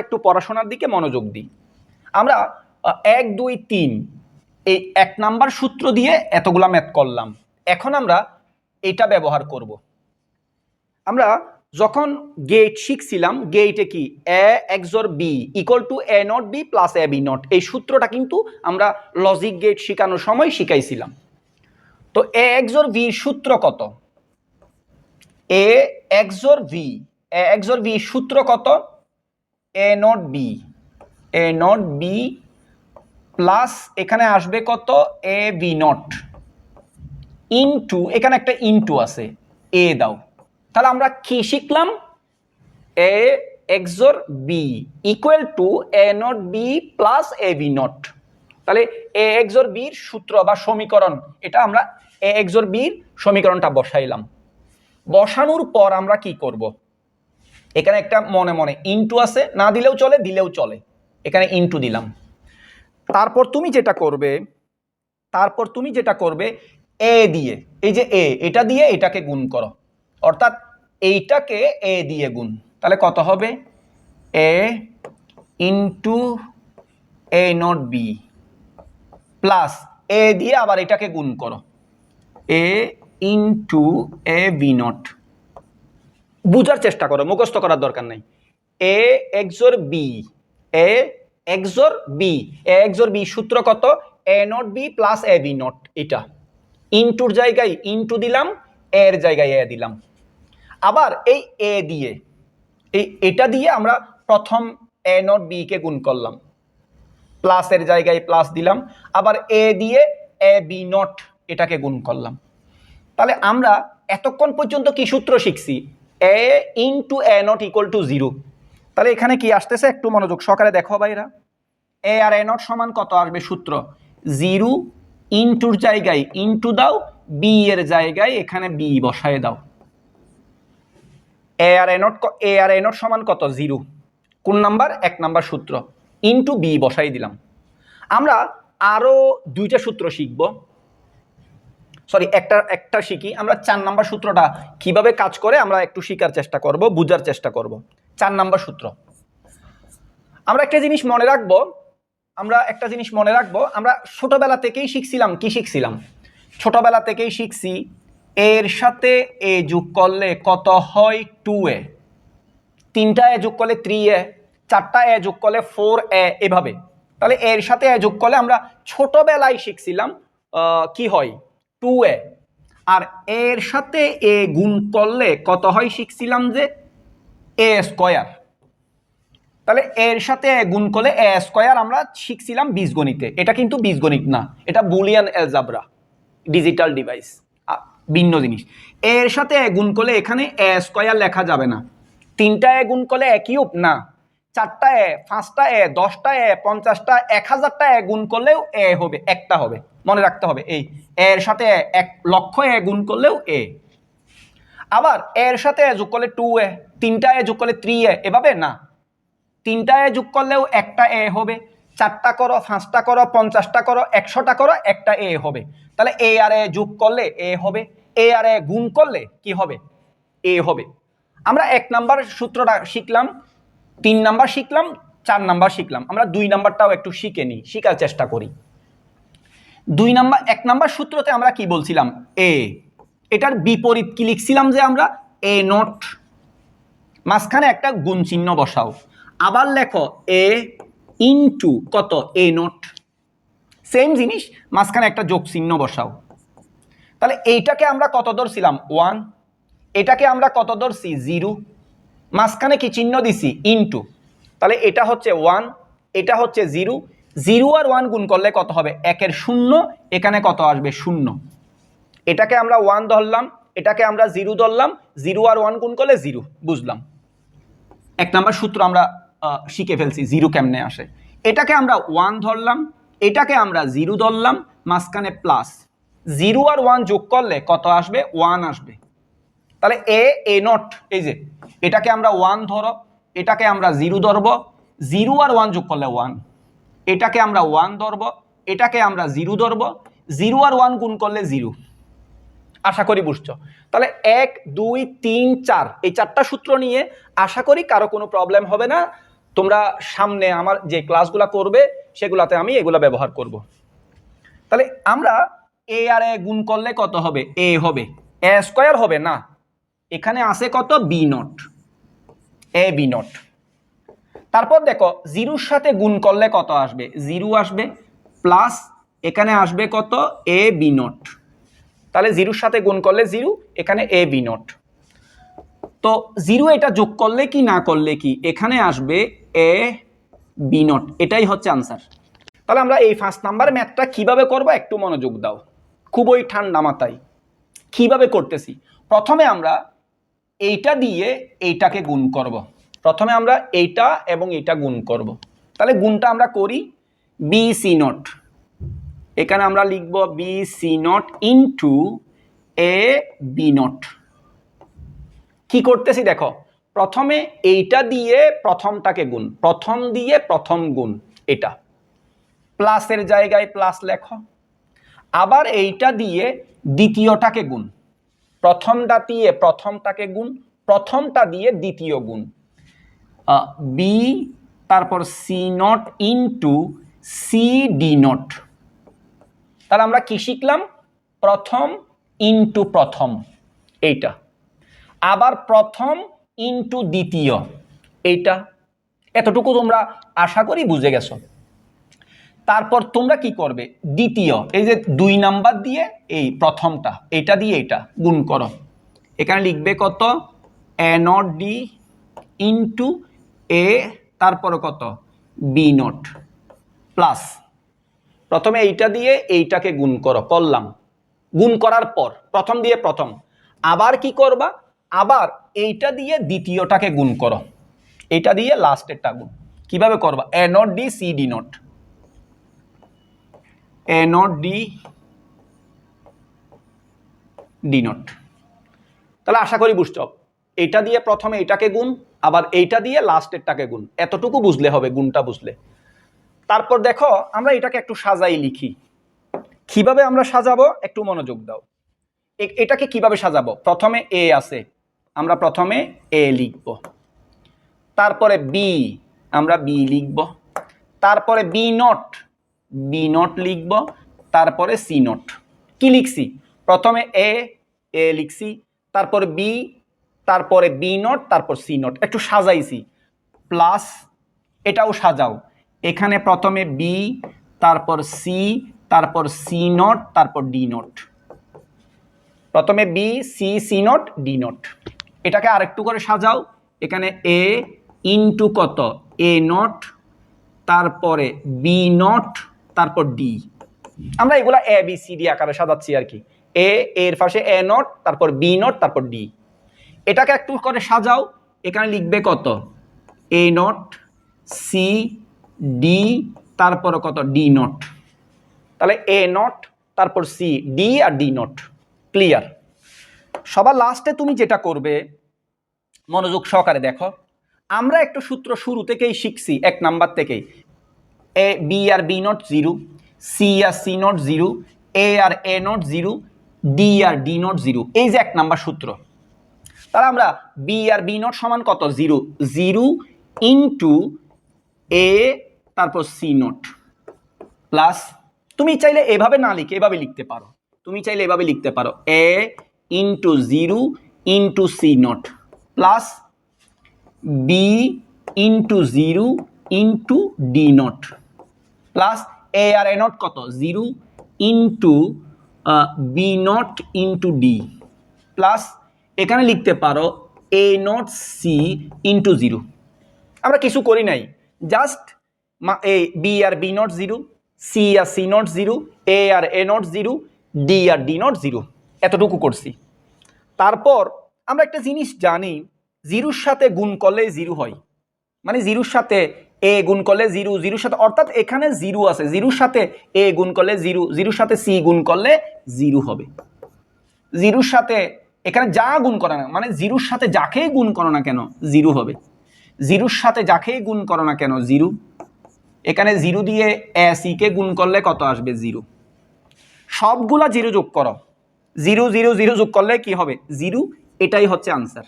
একটু পড়াশোনার দিকে মনোযোগ দিই। আমরা 1 2 3 এই 1 নাম্বার সূত্র দিয়ে এতগুলা ম্যাথ করলাম। এখন আমরা এটা ব্যবহার করব। আমরা যখন গেট শিখছিলাম, গেটে কি A XOR B equal to A not B plus A B not, এই সূত্রটা কিন্তু আমরা লজিক গেট শেখানোর সময় শিখাইছিলাম। তো এ XOR বির সূত্র কত? এ XOR ভি সূত্র কত? এ নট বি প্লাস এখানে আসবে কত? এ বি নট ইনটু, এখানে একটা ইনটু আছে, এ দাও। তাহলে আমরা কি শিখলাম? A XOR B equal to A not B plus A B not. তাহলে এ XOR বির সূত্র বা সমীকরণ, এটা আমরা এ XOR বির সমীকরণটা বসাইলাম। বসানোর পর আমরা কি করব? এখানে একটা মনে মনে ইনটু আছে, না দিলেও চলে, দিলেও চলে, এখানে ইনটু দিলাম। তারপর তুমি যেটা করবে এ দিয়ে, এই যে এ, এটা দিয়ে এটাকে গুণ করো, অর্থাৎ এইটাকে এ দিয়ে গুণ। তাহলে কত হবে? A into A not B plus A দিয়ে আবার এটাকে গুণ করো, A into A B not. বুঝার চেষ্টা করো, মুখস্থ করার দরকার নাই। এ XOR বি সূত্র কত? A not B plus A B not. এটা ইনটুর জায়গায় ইনটু দিলাম, এর জায়গায় এ দিলাম। আবার এই এ দিয়ে, এটা দিয়ে আমরা প্রথম এ নট বি কে গুণ করলাম, প্লাসের জায়গায় প্লাস দিলাম, আবার এ দিয়ে এ বি নট এটাকে গুণ করলাম। তাহলে আমরা এতক্ষণ পর্যন্ত কি সূত্র শিখছি? A into A not equal to 0। তাহলে এখানে কি আসতেছে একটু মনোযোগ সহকারে দেখো ভাইরা। এ আর এ নট সমান কত আসবে? সূত্র 0 ইনটুর জায়গায় ইনটু দাও, বি এর জায়গায় এখানে বি বসায় দাও। এ আর এ নট সমান কত? 0। কোন নাম্বার? 1 নাম্বার সূত্র, ইনটু বি বসাই দিলাম। আমরা আরো দুইটা সূত্র শিখব, সরি একটা শিখি। আমরা 4 নাম্বার সূত্রটা কিভাবে কাজ করে আমরা একটু শিখার চেষ্টা করব, বুঝার চেষ্টা করব। 4 নাম্বার সূত্র আমরা একটা জিনিস মনে রাখবো, আমরা ছোটবেলা থেকেই শিখছিলাম। কি শিখছিলাম? ছোটবেলা থেকেই শিখছি এর সাথে এ যোগ করলে কত হয়? 2a। 3টা এ যোগ করলে 3a, 4টা এ যোগ করলে 4a, এভাবে। তাহলে এর সাথে এ যোগ করলে আমরা ছোটবেলায় শিখছিলাম কি হয়? 2a। আর এর সাথে এ গুণ করলে কত হয় শিখছিলাম যে a স্কয়ার। তাহলে এর সাথে গুণ করলে এ স্কয়ার আমরা শিখছিলাম বীজগণিতে। এটা কিন্তু বীজগণিত না, এটা বুলিয়ান অ্যালজাবরা, ডিজিটাল ডিভাইস, ভিন্ন জিনিস। এর সাথে গুণ করলে এখানে এ স্কয়ার লেখা যাবে না। 3টা এ গুণ করলে এ কিউব না, 4টা এ, 5টা এ, 10টা এ, 50টা, 1000টা এ গুণ করলেও এ হবে, একটা হবে। মনে রাখতে হবে এই এর সাথে 1 লক্ষ এ গুণ করলেও এ। আবার এর সাথে যোগ করলে 2a, 3টা এ যোগ করলে 3a, এভাবে না। 3টা এ যোগ করলেও একটা এ হবে, 4টা করো, 5টা করো, 50টা করো, 100টা করো, একটা এ হবে। তাহলে এ আর এ যোগ করলে এ হবে, এ আর এ গুণ করলে কি হবে? এ হবে। আমরা 1 নাম্বার সূত্রটা শিখলাম, 3 নাম্বার শিখলাম, 4 নাম্বার শিখলাম। আমরা 2 নাম্বারটাও একটু শিখে নিই, শিখার চেষ্টা করি। 1 নাম্বার সূত্রতে আমরা কি বলছিলাম? এ, এটার বিপরীত কি লিখছিলাম? যে আমরা এ নট, মাঝখানে একটা গুণ চিহ্ন বসাও। আবার লেখো এ ইনটু কত? এ নট, সেম জিনিস, মাঝখানে একটা যোগ চিহ্ন বসাও। তাহলে এইটাকে আমরা কত ধরছিলাম? 1। এটাকে আমরা কত ধরছি? 0। মাঝখানে কি চিহ্ন দিছি? ইনটু। তাহলে এটা হচ্ছে 1, এটা হচ্ছে 0। 0 আর 1 গুণ করলে কত হবে? 1 এর 0, এখানে কত আসবে? 0। এটাকে আমরা 1 ধরলাম, এটাকে আমরা 0 ধরলাম, 0 আর 1 গুণ করলে 0, বুঝলাম। 1 নাম্বার সূত্র আমরা শিখে ফেলছি 0 কেমনে আসে। এটাকে আমরা 1 ধরলাম, এটাকে আমরা 0 ধরলাম, মাঝখানে প্লাস। 0 আর 1 যোগ করলে কত আসবে? 1 আসবে। তাহলে এ নট, এই যে এটাকে আমরা 1 ধরো, এটাকে আমরা 0 ধরবো, 0 আর 1 যোগ করলে 1। এটাকে আমরা 1 ধরবো, এটাকে আমরা 0 ধরবো, 0 আর 1 গুণ করলে 0। আশা করি বুঝছো। তাহলে 1 2 3 4 এই 4টা সূত্র নিয়ে আশা করি কারো কোনো প্রবলেম হবে না। তোমরা সামনে আমার যে ক্লাসগুলো করবে সেগুলাতে আমি এগুলা ব্যবহার করব। তাহলে আমরা এ আর এ গুণ করলে কত হবে? এ হবে, এ স্কয়ার হবে না, এখানে আছে কত? B not, A B not. তারপর দেখো জিরোর সাথে গুণ করলে কত আসবে? জিরো আসবে, প্লাস এখানে আসবে কত? এ বি নট। তাহলে জিরোর সাথে গুণ করলে জিরো, এখানে এ বি নট। তো জিরো এটা যোগ করলে কি না করলে কি? এখানে আসবে এ বি নট। এটাই হচ্ছে আনসার। তাহলে আমরা এই 5 নাম্বার ম্যাথটা কিভাবে করব একটু মনোযোগ দাও, খুবই ঠান্ডা মাথায়। কিভাবে করতেছি? প্রথমে আমরা এইটা দিয়ে এইটাকে গুণ করব। প্রথমে আমরা এইটা এবং এইটা গুণ করব। তাহলে গুণটা আমরা করি, বি সি নট, এখানে আমরা লিখব B C not into A B not. কি করতেছি দেখো, প্রথমে এইটা দিয়ে প্রথমটাকে গুণ, প্রথম দিয়ে প্রথম গুণ, এটা প্লাসের জায়গায় প্লাস লেখো। আবার এইটা দিয়ে দ্বিতীয়টাকে গুণ, প্রথমটা দিয়ে প্রথমটাকে গুণ, প্রথমটা দিয়ে দ্বিতীয় গুণ, বি তারপর C not into C D not. তাহলে আমরা কি শিখলাম? প্রথম ইনটু প্রথম, এইটা। আবার প্রথম ইনটু দ্বিতীয়, এইটা। এতটুকু তোমরা আশা করি বুঝে গেছো। তারপর তোমরা কি করবে? দ্বিতীয়, এই যে 2 নাম্বার দিয়ে এই প্রথমটা, এটা দিয়ে এটা গুণ করো। এখানে লিখবে কত? A not D into a, তারপরে কত? বি নট, প্লাস প্রথমে এইটা দিয়ে এইটাকে গুণ করো, করলাম। গুণ করার পর প্রথম দিয়ে প্রথম, আবার কি করবা? আবার এইটা দিয়ে দ্বিতীয়টাকে গুণ করো, এইটা দিয়ে লাস্টেরটা গুণ। কিভাবে করবা? A not D C D not, A not D D not. তাহলে আশা করি বুঝছো, এইটা দিয়ে প্রথমে এইটাকে গুণ, আবার এইটা দিয়ে লাস্টেরটাকে গুণ। এতটুকু বুঝলে হবে, গুণটা বুঝলে। তারপর দেখো আমরা এটাকে একটু সাজাই লিখি। কিভাবে আমরা সাজাবো একটু মনোযোগ দাও। এটাকে কিভাবে সাজাবো? প্রথমে এ আছে, আমরা প্রথমে এ লিখব, তারপরে বি, আমরা বি লিখব, তারপরে বি নট লিখব, তারপরে সি নট। কি লিখছি? প্রথমে এ লিখছি, তারপরে বি, তারপরে বি নট, তারপর সি নট। একটু সাজাইছি, প্লাস এটাও সাজাও। এখানে প্রথমে বি, তারপর সি, তারপর সি নট, তারপর ডি নট। প্রথমে B C C not D not. এটাকে আরেকটু করে সাজাও। এখানে এ ইনটু কত? এ নট, তারপরে বি নট, তারপর ডি। আমরা এগুলা এ বি সি ডি আকারে সাজাচ্ছি আর কি। এর পাশে এ নট, তারপর বি নট, তারপর ডি। এটাকে একটু করে সাজাও। এখানে লিখবে কত? এ নট, সি, ডি, তারপর কত? D not. তাহলে এ নট, তারপর সি, ডি আর ডি নট। ক্লিয়ার? সবার লাস্টে তুমি যেটা করবে, মনোযোগ সহকারে দেখো, আমরা একটু সূত্র শুরু থেকেই শিখছি, 1 নাম্বার থেকেই। এ বি আর বি নট 0, সি আর সি নট 0, এ আর এ নট 0, ডি আর ডি নট 0। এই যে 1 নাম্বার সূত্র। তাহলে আমরা বি আর বি নট সমান কত? 0, 0 ইনটু এ, তারপর সি নট, প্লাস তুমি চাইলে এভাবে না লিখে এভাবে লিখতে পারো। তুমি চাইলে এভাবে লিখতে পারো, A into 0 into C not, plus B into 0 into D not, plus A আর এ নট কত? 0 into B not into D, plus এখানে লিখতে পারো এ নট সি ইনটু 0। আমরা কিছু করি নাই, জাস্ট এই বি আর বি নট 0, সি আর সি নট 0, এ আর এ নট 0, ডি আর ডি নট 0, এতটুকু করছি। তারপর আমরা একটা জিনিস জানি, 0-র সাথে গুণ করলে 0 হয়, মানে 0-র সাথে এ গুণ করলে 0, 0-র সাথে, অর্থাৎ এখানে 0 আছে, 0-র সাথে এ গুণ করলে 0, 0-র সাথে সি গুণ করলে 0 হবে। 0-র সাথে এখানে যা গুণ করো না, মানে 0-র সাথে যাকেই গুণ করো না কেন 0 হবে। 0-র সাথে যাকেই গুণ করো না কেন 0। এখানে 0 দিয়ে এ সি কে গুণ করলে কত আসবে? 0। সবগুলা 0 যোগ করো, 0 0 0 যোগ করলে কি হবে? 0। এটাই হচ্ছে আনসার।